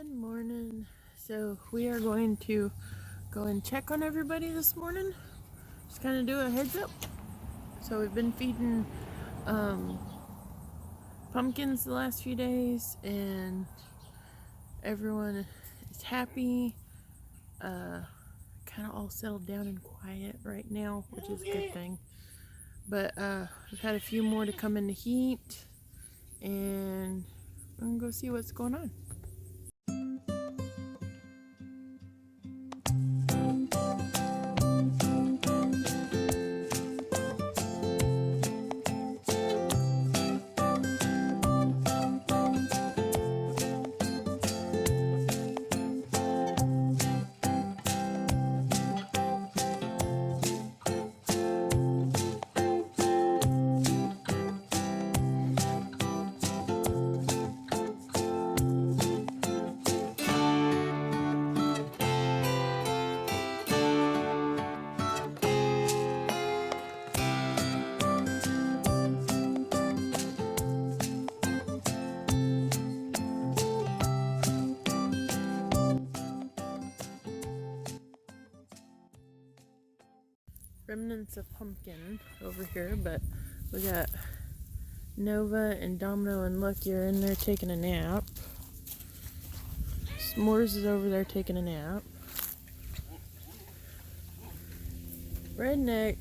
Good morning. So we are going to go and check on everybody this morning. Just kind of do a heads up. So we've been feeding pumpkins the last few days, and everyone is happy. Kind of all settled down and quiet right now, which is a good thing. But we've had a few more to come in the heat, and I'm gonna go see what's going on. Remnants of pumpkin over here, but we got Nova and Domino and Lucky are in there taking a nap. S'mores is over there taking a nap. Redneck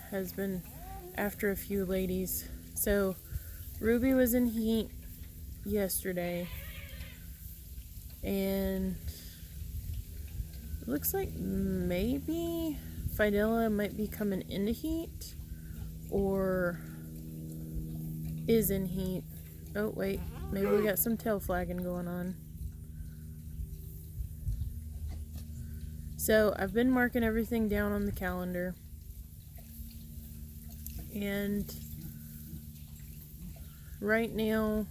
has been after a few ladies. So Ruby was in heat yesterday, and it looks like maybe Fidela might be coming into heat, or is in heat. Oh wait, maybe we got some tail flagging going on. So I've been marking everything down on the calendar, and right now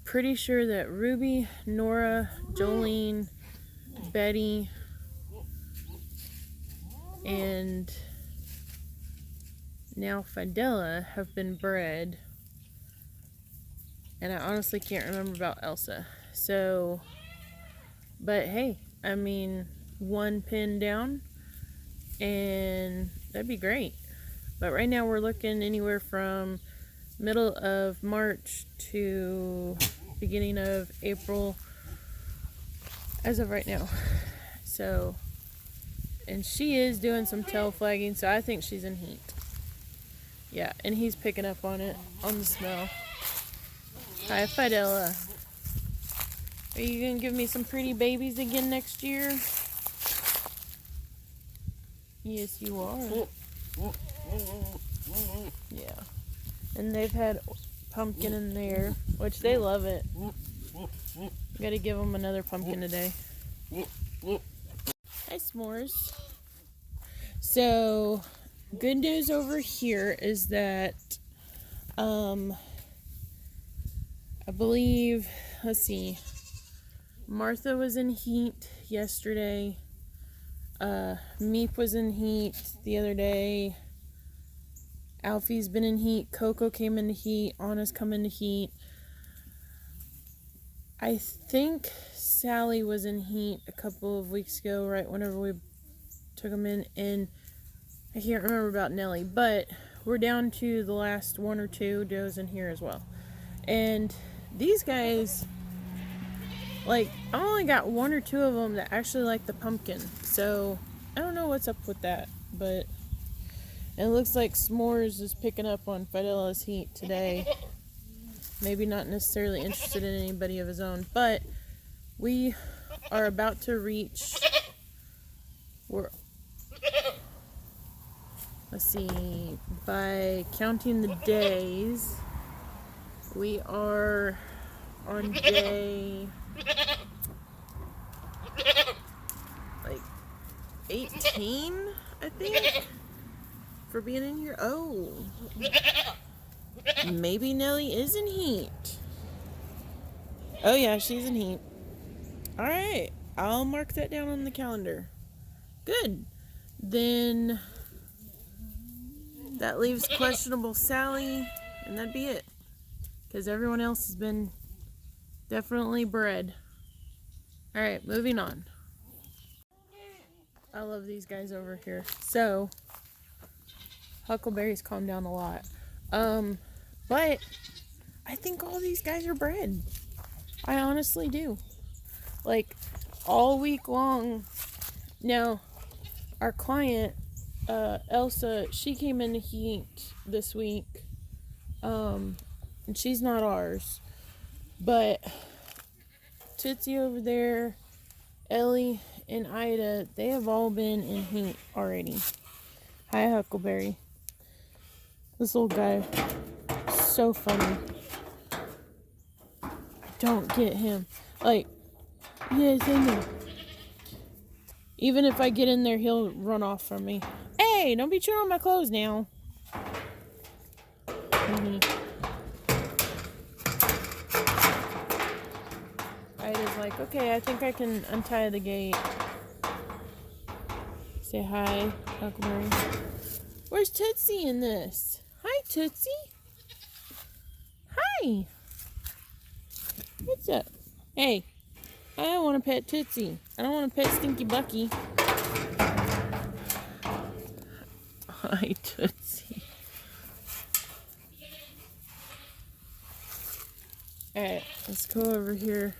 pretty sure that Ruby, Nora, Jolene, Betty, and now Fidela have been bred, and I honestly can't remember about Elsa. So, but hey, I mean, one pin down and that'd be great. But right now we're looking anywhere from middle of March to beginning of April as of right now. So, and she is doing some tail flagging, so I think she's in heat. Yeah, and he's picking up on it, on the smell. Hi, Fidela. Are you gonna give me some pretty babies again next year? Yes, you are. Yeah. And they've had pumpkin in there, which they love it. Gotta give them another pumpkin today. Hi, S'mores. So, good news over here is that, I believe, let's see, Martha was in heat yesterday. Meep was in heat the other day. Alfie's been in heat. Coco came into heat. Anna's come into heat. I think Sally was in heat a couple of weeks ago, right whenever we took them in, and I can't remember about Nellie, but we're down to the last one or two. Joe's in here as well. And these guys, like, I only got one or two of them that actually like the pumpkin, so I don't know what's up with that, but it looks like S'mores is picking up on Fidela's heat today. Maybe not necessarily interested in anybody of his own, but we are about to reach, let's see, by counting the days, we are on day like 18, I think, for being in here. Oh, maybe Nellie is in heat. Oh yeah, she's in heat. Alright, I'll mark that down on the calendar. Good. Then that leaves questionable Sally, and that'd be it. Because everyone else has been Definitely bred. Alright, moving on. I love these guys over here. So, huckleberries calm down a lot. But I think all these guys are bred. I honestly do. Like, all week long. Now, our client, Elsa, she came in to heat this week. And she's not ours. But Tootsie over there, Ellie, and Ida, they have all been in heat already. Hi, Huckleberry. This little guy, so funny. Don't get him. Like, yes, I know. Even if I get in there, he'll run off from me. Hey, don't be chewing on my clothes now. Ida's like, okay, I think I can untie the gate. Say hi, Huckleberry. Where's Tootsie in this? Hi, Tootsie. Hi. What's up? Hey, I don't want to pet Tootsie. I don't want to pet Stinky Bucky. Hi, Tootsie. Alright, let's go over here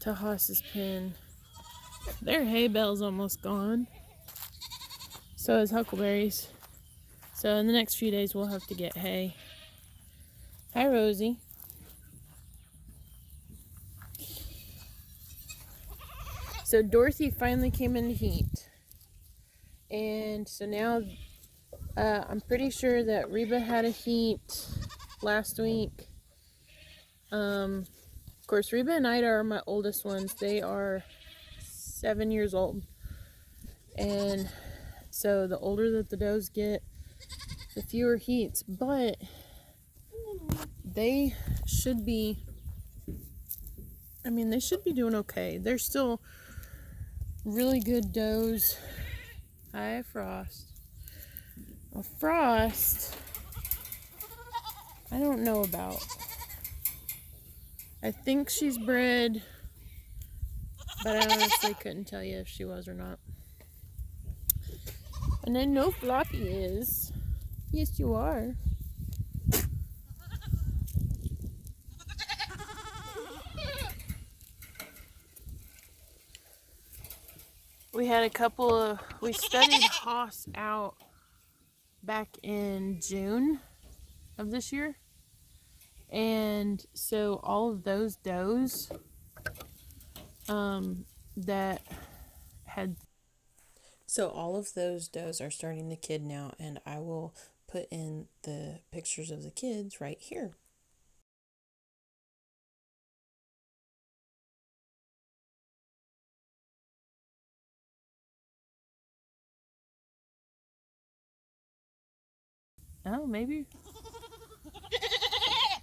to Haas's pen. Their hay bale's almost gone. So is Huckleberry's. So in the next few days we'll have to get hay. Hi, Rosie. So Dorothy finally came into heat. And so now I'm pretty sure that Reba had a heat last week. Of course, Reba and Ida are my oldest ones. They are 7 years old. And so the older that the does get, the fewer heats. But they should be, they should be doing okay. They're still really good does. Hi, Frost. Well, Frost, I don't know about. I think she's bred, but I honestly couldn't tell you if she was or not. And I know Floppy is. Yes, you are. We had we studied Haas out back in June of this year. And so all of those does all of those does are starting to kid now, and I will put in the pictures of the kids right here. Oh, maybe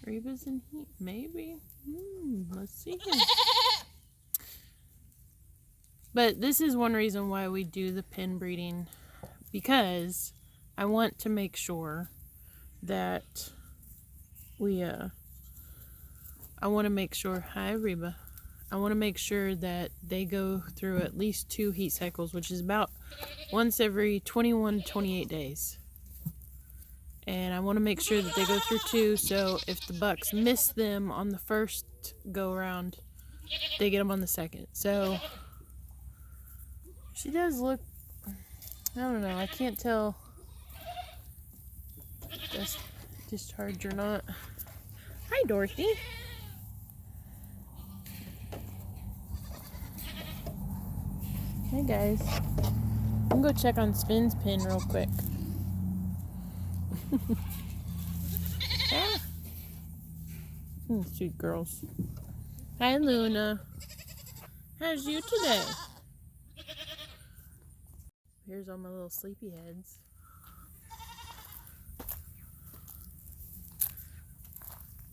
Reba's in heat. Maybe. Let's see here. But this is one reason why we do the pen breeding, because I want to make sure that I want to make sure, hi Reba, I want to make sure that they go through at least 2 heat cycles, which is about once every 21 to 28 days. And I want to make sure that they go through 2, so if the bucks miss them on the first go around, they get them on the second. So she does look, I don't know, I can't tell if that's discharged or not. Hi, Dorothy. Hey guys, I'm gonna go check on Spin's pen real quick. Ah. Sweet girls. Hi, Luna. How's you today? Here's all my little sleepyheads.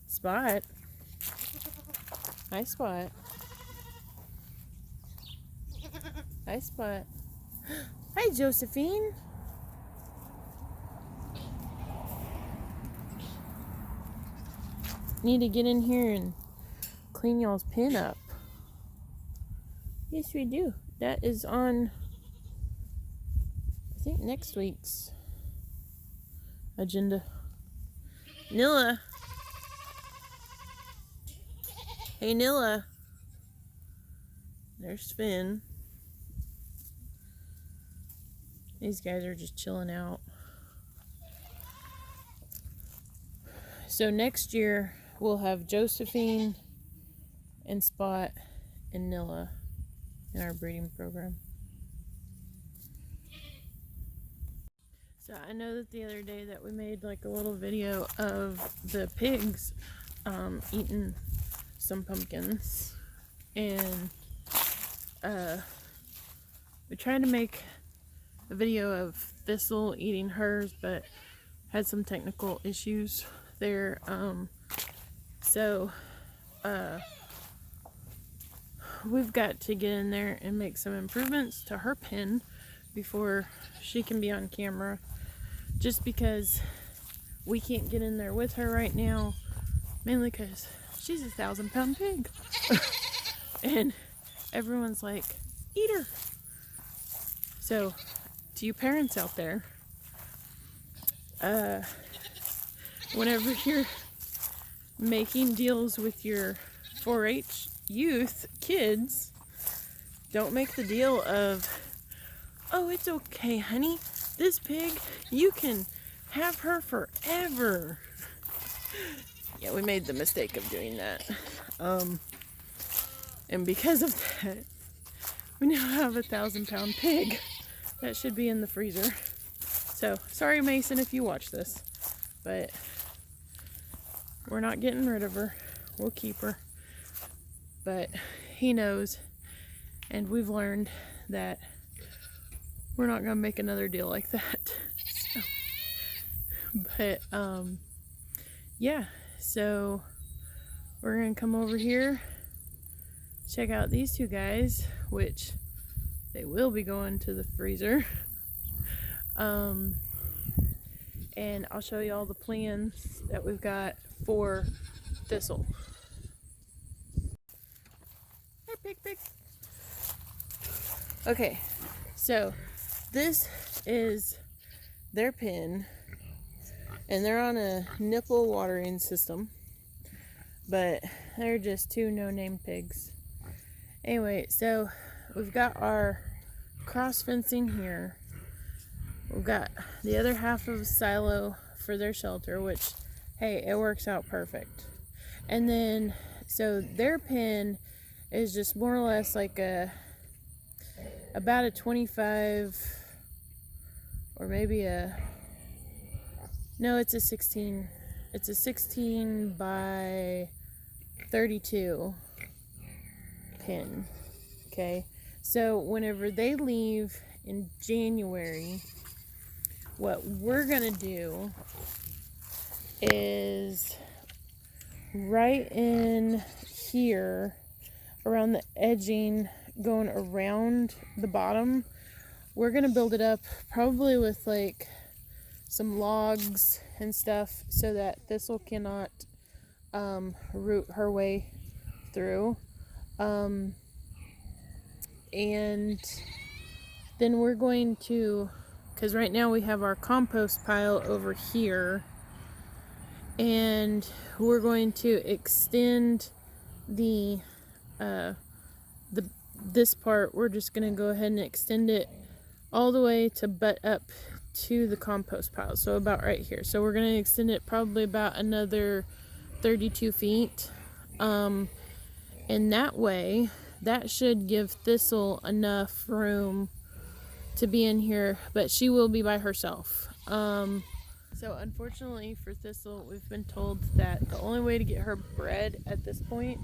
Spot. Hi, Spot. Hi, Spot. Hi, Josephine. Need to get in here and clean y'all's pen up. Yes, we do. That is on, I think, next week's agenda. Nilla. Hey, Nilla. There's Finn. These guys are just chilling out. So next year, we'll have Josephine and Spot and Nilla in our breeding program. So I know that the other day that we made like a little video of the pigs eating some pumpkins, and we tried to make a video of Thistle eating hers, but had some technical issues there. So we've got to get in there and make some improvements to her pen before she can be on camera, just because we can't get in there with her right now, mainly because she's a 1,000-pound pig. And everyone's like, eat her. So to you parents out there, whenever you're making deals with your 4-H youth kids, don't make the deal of, oh, it's okay, honey, this pig, you can have her forever. Yeah, we made the mistake of doing that. And because of that, we now have a 1,000-pound pig that should be in the freezer. So, sorry, Mason, if you watch this, but we're not getting rid of her. We'll keep her. But he knows, and we've learned that we're not going to make another deal like that. So, but, yeah, so we're going to come over here, check out these two guys, which they will be going to the freezer. And I'll show you all the plans that we've got for Thistle. Hey, pig. Okay, so this is their pen, and they're on a nipple watering system, but they're just two no-name pigs. Anyway, so we've got our cross fencing here. We've got the other half of a silo for their shelter, which, hey, it works out perfect. And then, so their pen is just more or less like about a 25, or maybe no, it's a 16. It's a 16 by 32 pen. Okay, so whenever they leave in January, what we're gonna do is right in here around the edging, going around the bottom, we're gonna build it up probably with like some logs and stuff so that Thistle cannot root her way through. And then we're going to, because right now we have our compost pile over here, and we're going to extend this part. We're just going to go ahead and extend it all the way to butt up to the compost pile, so about right here. So we're going to extend it probably about another 32 feet, and that way that should give Thistle enough room to be in here, but she will be by herself. So unfortunately for Thistle, we've been told that the only way to get her bred at this point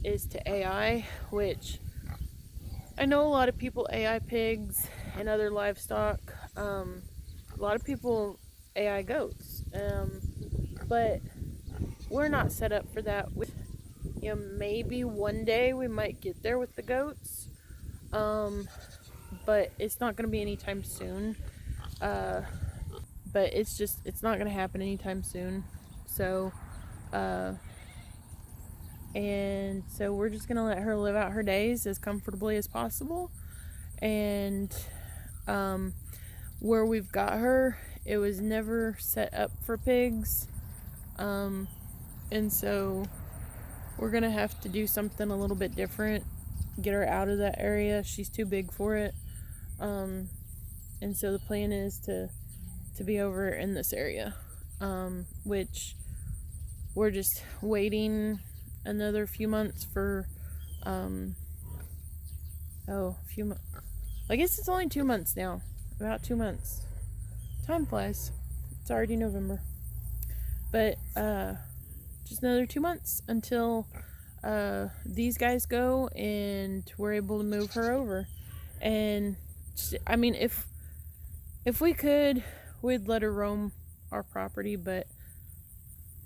is to AI, which I know a lot of people AI pigs and other livestock. A lot of people AI goats, but we're not set up for that. You know, maybe one day we might get there with the goats, but it's not going to be anytime soon. But it's not going to happen anytime soon. So, And so we're just going to let her live out her days as comfortably as possible. And where we've got her, it was never set up for pigs. And so we're going to have to do something a little bit different, get her out of that area. She's too big for it. And so the plan is to be over in this area, which we're just waiting another few months for, I guess it's only 2 months now, about 2 months. Time flies. It's already November. But, just another 2 months until, these guys go and we're able to move her over. And, I mean, if we could, we'd let her roam our property, but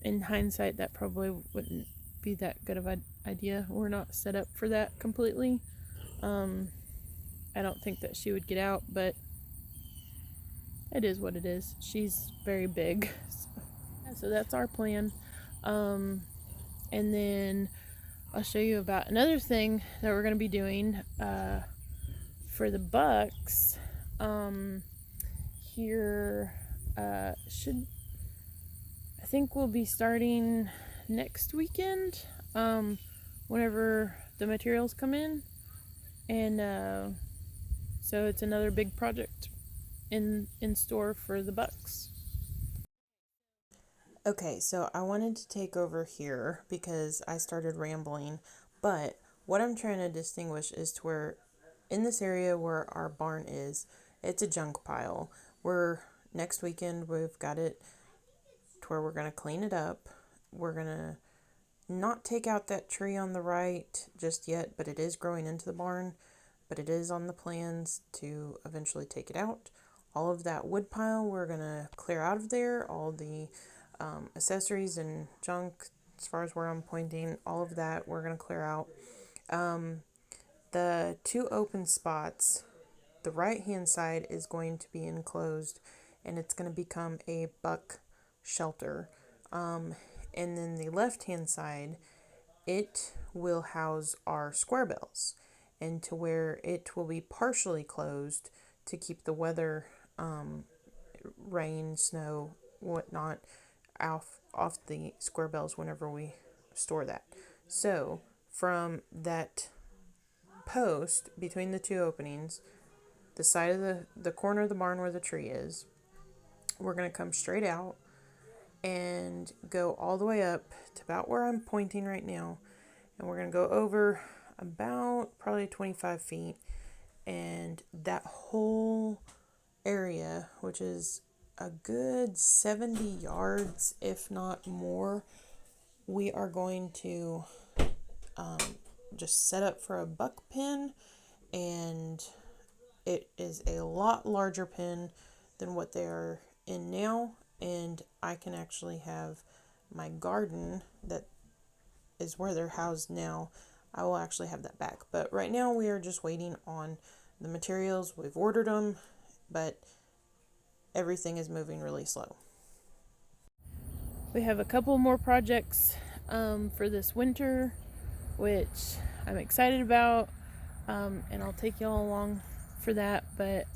in hindsight, that probably wouldn't be that good of an idea. We're not set up for that completely. I don't think that she would get out, but it is what it is. She's very big. So that's our plan. And then I'll show you about another thing that we're going to be doing for the bucks. Here I think we'll be starting next weekend, whenever the materials come in. And so it's another big project in store for the bucks. Okay, so I wanted to take over here because I started rambling, but what I'm trying to distinguish is to where in this area where our barn is, it's a junk pile. Next weekend we've got it to where we're going to clean it up. We're going to not take out that tree on the right just yet, but it is growing into the barn, but it is on the plans to eventually take it out. All of that wood pile we're going to clear out of there, all the accessories and junk as far as where I'm pointing, all of that we're going to clear out. The 2 open spots, the right hand side is going to be enclosed and it's going to become a buck shelter. And then the left hand side, it will house our square bells, and to where it will be partially closed to keep the weather, rain, snow, whatnot, off the square bells whenever we store that. So from that post between the 2 openings, the side of the corner of the barn where the tree is, we're going to come straight out and go all the way up to about where I'm pointing right now, and we're going to go over about probably 25 feet, and that whole area, which is a good 70 yards if not more, we are going to just set up for a buck pen, and it is a lot larger pen than what they are in now, and I can actually have my garden that is where they're housed now. I will actually have that back, but right now we are just waiting on the materials. We've ordered them, but everything is moving really slow. We have a couple more projects for this winter, which I'm excited about, and I'll take y'all along for that, but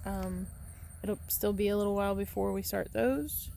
it'll still be a little while before we start those.